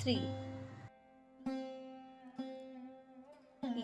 3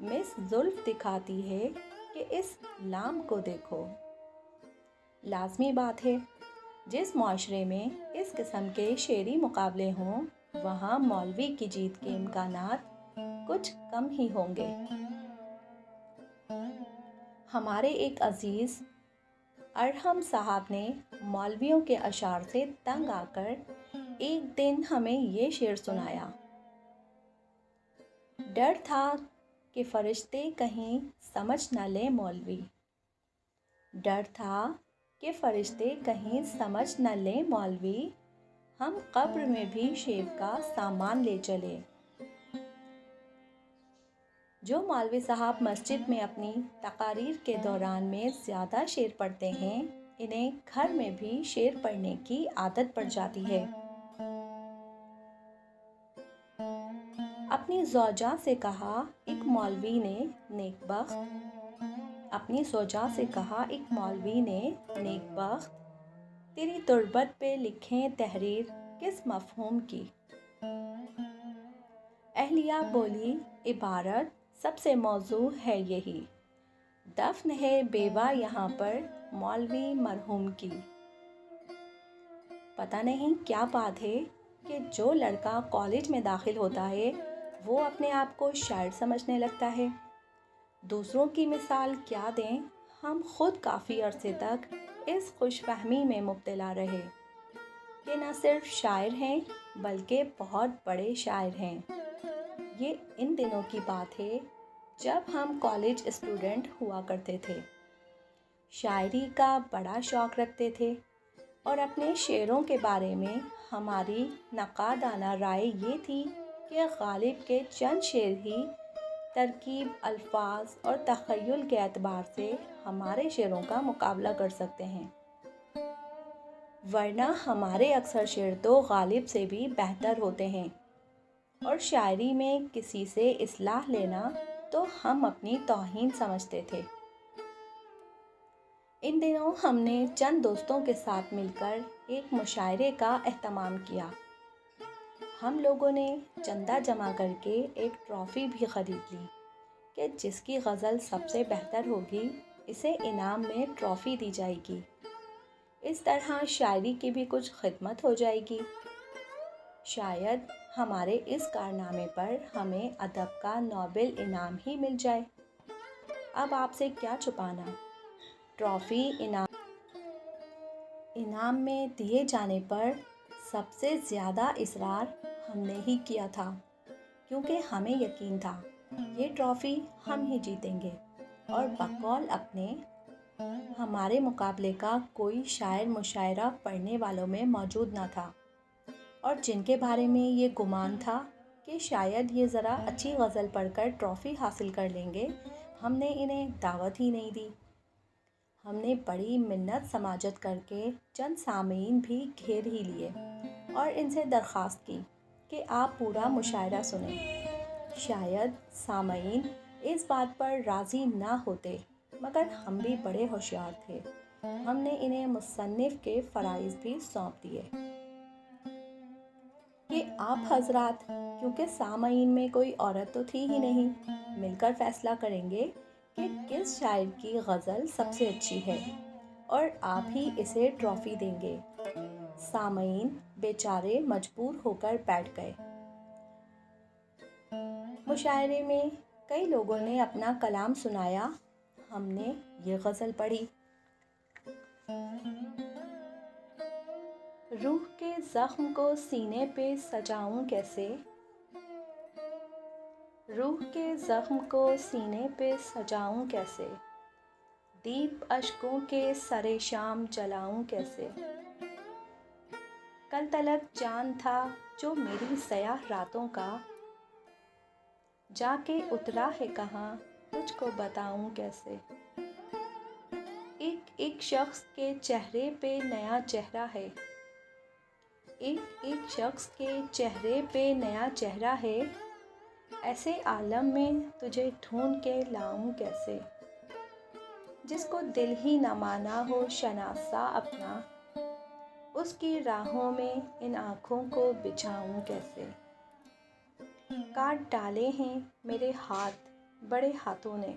مس زلف دکھاتی ہے کہ اس لام کو دیکھو۔ لازمی بات ہے، جس معاشرے میں اس قسم کے شعری مقابلے ہوں وہاں مولوی کی جیت کے امکانات کچھ کم ہی ہوں گے۔ ہمارے ایک عزیز ارحم صاحب نے مولویوں کے اشعار سے تنگ آ کر ایک دن ہمیں یہ شعر سنایا: ڈر تھا کہ فرشتے کہیں سمجھ نہ لیں مولوی، ڈر تھا کہ فرشتے کہیں سمجھ نہ لیں مولوی، ہم قبر میں بھی شیو کا سامان لے چلے۔ جو مولوی صاحب مسجد میں اپنی تقاریر کے دوران میں زیادہ شعر پڑھتے ہیں انہیں گھر میں بھی شعر پڑھنے کی عادت پڑ جاتی ہے۔ اپنی زوجہ سے کہا ایک مولوی نے نیک بخت، اپنی زوجہ سے کہا ایک مولوی نے نیک بخت، تیری تربت پہ لکھیں تحریر کس مفہوم کی۔ اہلیہ بولی عبارت سب سے موزوں ہے یہی، دفن ہے بیوہ یہاں پر مولوی مرحوم کی۔ پتہ نہیں کیا بات ہے کہ جو لڑکا کالج میں داخل ہوتا ہے وہ اپنے آپ کو شاعر سمجھنے لگتا ہے۔ دوسروں کی مثال کیا دیں، ہم خود کافی عرصے تک اس خوش فہمی میں مبتلا رہے کہ نہ صرف شاعر ہیں بلکہ بہت بڑے شاعر ہیں۔ یہ ان دنوں کی بات ہے جب ہم کالج اسٹوڈنٹ ہوا کرتے تھے، شاعری کا بڑا شوق رکھتے تھے اور اپنے شعروں کے بارے میں ہماری نقادانہ رائے یہ تھی کہ غالب کے چند شعر ہی ترکیب، الفاظ اور تخیل کے اعتبار سے ہمارے شعروں کا مقابلہ کر سکتے ہیں، ورنہ ہمارے اکثر شعر تو غالب سے بھی بہتر ہوتے ہیں، اور شاعری میں کسی سے اصلاح لینا تو ہم اپنی توہین سمجھتے تھے۔ ان دنوں ہم نے چند دوستوں کے ساتھ مل کر ایک مشاعرے کا اہتمام کیا۔ ہم لوگوں نے چندہ جمع کر کے ایک ٹرافی بھی خرید لی کہ جس کی غزل سب سے بہتر ہوگی اسے انعام میں ٹرافی دی جائے گی۔ اس طرح شاعری کی بھی کچھ خدمت ہو جائے گی۔ شاید ہمارے اس کارنامے پر ہمیں ادب کا نوبل انعام ہی مل جائے۔ اب آپ سے کیا چھپانا، ٹرافی انعام میں دیے جانے پر سب سے زیادہ اصرار ہم نے ہی کیا تھا، کیونکہ ہمیں یقین تھا یہ ٹرافی ہم ہی جیتیں گے، اور بقول اپنے ہمارے مقابلے کا کوئی شاعر مشاعرہ پڑھنے والوں میں موجود نہ تھا، اور جن کے بارے میں یہ گمان تھا کہ شاید یہ ذرا اچھی غزل پڑھ کر ٹرافی حاصل کر لیں گے، ہم نے انہیں دعوت ہی نہیں دی۔ ہم نے بڑی منت سماجت کر کے چند سامعین بھی گھیر ہی لیے اور ان سے درخواست کی کہ آپ پورا مشاعرہ سنیں۔ شاید سامعین اس بات پر راضی نہ ہوتے، مگر ہم بھی بڑے ہوشیار تھے، ہم نے انہیں مصنف کے فرائض بھی سونپ دیے کہ آپ حضرات، کیونکہ سامعین میں کوئی عورت تو تھی ہی نہیں، مل کر فیصلہ کریں گے کہ کس شاعر کی غزل سب سے اچھی ہے اور آپ ہی اسے ٹرافی دیں گے۔ سامعین بیچارے مجبور ہو کر بیٹھ گئے۔ مشاعرے میں کئی لوگوں نے اپنا کلام سنایا، ہم نے یہ غزل پڑھی: روح کے زخم کو سینے پہ سجاؤں کیسے، روح کے زخم کو سینے پہ سجاؤں کیسے، دیپ اشکوں کے سرے شام جلاؤں کیسے، کل تلک چاند تھا جو میری سیاہ راتوں کا، جا کے اترا ہے کہاں تجھ کو بتاؤں کیسے، ایک ایک شخص کے چہرے پہ نیا چہرہ ہے، ایک ایک شخص کے چہرے پہ نیا چہرہ ہے، ایسے عالم میں تجھے ڈھونڈ کے لاؤں کیسے، جس کو دل ہی نہ مانا ہو شناسا اپنا، اس کی راہوں میں ان آنکھوں کو بچھاؤں کیسے، کاٹ ڈالے ہیں میرے ہاتھ بڑے ہاتھوں نے،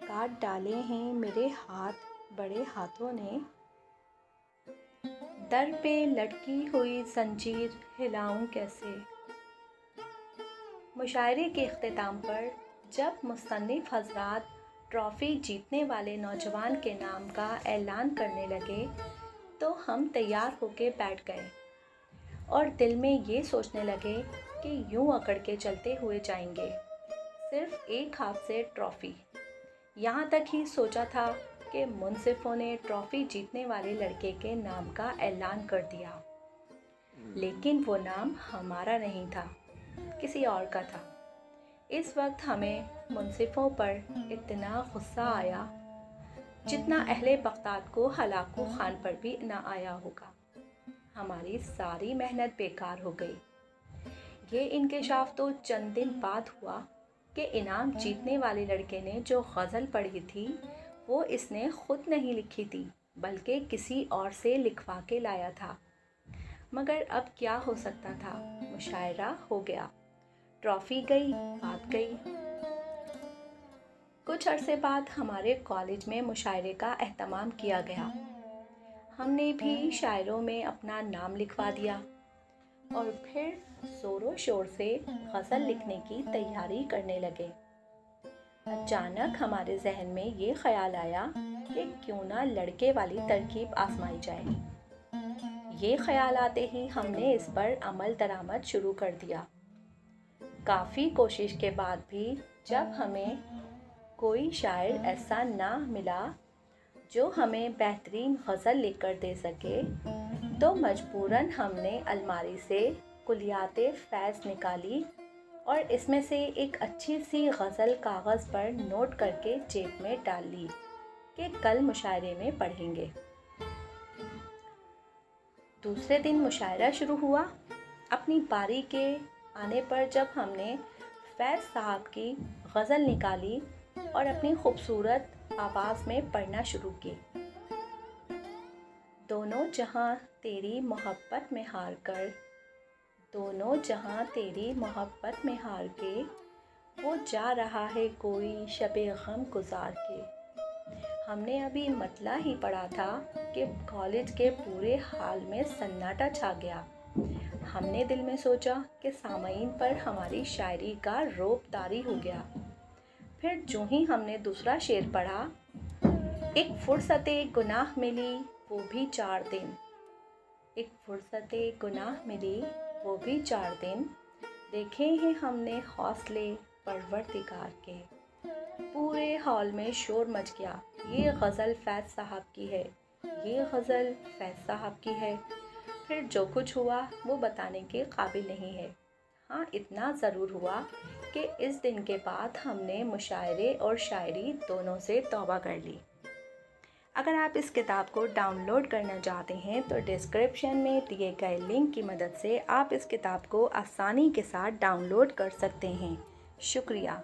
کاٹ ڈالے ہیں میرے ہاتھ بڑے ہاتھوں نے، در پہ لٹکی ہوئی زنجیر ہلاؤں کیسے۔ مشاعرے کے اختتام پر جب مصنف حضرات ٹرافی جیتنے والے نوجوان کے نام کا اعلان کرنے لگے تو ہم تیار ہو کے بیٹھ گئے اور دل میں یہ سوچنے لگے کہ یوں اکڑ کے چلتے ہوئے جائیں گے، صرف ایک ہاتھ سے ٹرافی۔ یہاں تک ہی سوچا تھا کہ منصفوں نے ٹرافی جیتنے والے لڑکے کے نام کا اعلان کر دیا، لیکن وہ نام ہمارا نہیں تھا، کسی اور کا تھا۔ اس وقت ہمیں منصفوں پر اتنا غصہ آیا جتنا اہل بغداد کو ہلاکو خان پر بھی نہ آیا ہوگا۔ ہماری ساری محنت بیکار ہو گئی۔ یہ انکشاف تو چند دن بعد ہوا کہ انعام جیتنے والے لڑکے نے جو غزل پڑھی تھی وہ اس نے خود نہیں لکھی تھی بلکہ کسی اور سے لکھوا کے لایا تھا۔ مگر اب کیا ہو سکتا تھا، مشاعرہ ہو گیا، ٹرافی گئی، بات گئی۔ کچھ عرصے بعد ہمارے کالج میں مشاعرے کا اہتمام کیا گیا۔ ہم نے بھی شاعروں میں اپنا نام لکھوا دیا اور پھر زور و شور سے غزل لکھنے کی تیاری کرنے لگے۔ اچانک ہمارے ذہن میں یہ خیال آیا کہ کیوں نہ لڑکے والی ترکیب آزمائی جائے۔ یہ خیال آتے ہی ہم نے اس پر عمل درآمد شروع کر دیا۔ کافی کوشش کے بعد بھی جب ہمیں کوئی شاعر ایسا نہ ملا جو ہمیں بہترین غزل لکھ کر دے سکے تو مجبوراً ہم نے الماری سے کلیات فیض نکالی اور اس میں سے ایک اچھی سی غزل کاغذ پر نوٹ کر کے جیب میں ڈال لی کہ کل مشاعرے میں پڑھیں گے۔ دوسرے دن مشاعرہ شروع ہوا۔ اپنی باری کے آنے پر جب ہم نے فیض صاحب کی غزل نکالی اور اپنی خوبصورت آواز میں پڑھنا شروع کی، دونوں جہاں تیری محبت میں ہار کر، دونوں جہاں تیری محبت میں ہار کے، وہ جا رہا ہے کوئی شب غم گزار کے۔ ہم نے ابھی مطلع ہی پڑھا تھا کہ کالج کے پورے حال میں سناٹا چھا گیا۔ ہم نے دل میں سوچا کہ سامعین پر ہماری شاعری کا رعب طاری ہو گیا۔ پھر جوں ہی ہم نے دوسرا شعر پڑھا، ایک فرصت گناہ ملی وہ بھی 4 دن، ایک فرصت گناہ ملی وہ بھی 4 دن، دیکھے ہیں ہم نے حوصلے پروردگار کے۔ پورے ہال میں شور مچ گیا، یہ غزل فیض صاحب کی ہے، یہ غزل فیض صاحب کی ہے۔ پھر جو کچھ ہوا وہ بتانے کے قابل نہیں ہے۔ ہاں اتنا ضرور ہوا کہ اس دن کے بعد ہم نے مشاعرے اور شاعری دونوں سے توبہ کر لی۔ اگر آپ اس کتاب کو ڈاؤن لوڈ کرنا چاہتے ہیں تو ڈسکرپشن میں دیے گئے لنک کی مدد سے آپ اس کتاب کو آسانی کے ساتھ ڈاؤن لوڈ کر سکتے ہیں۔ شکریہ۔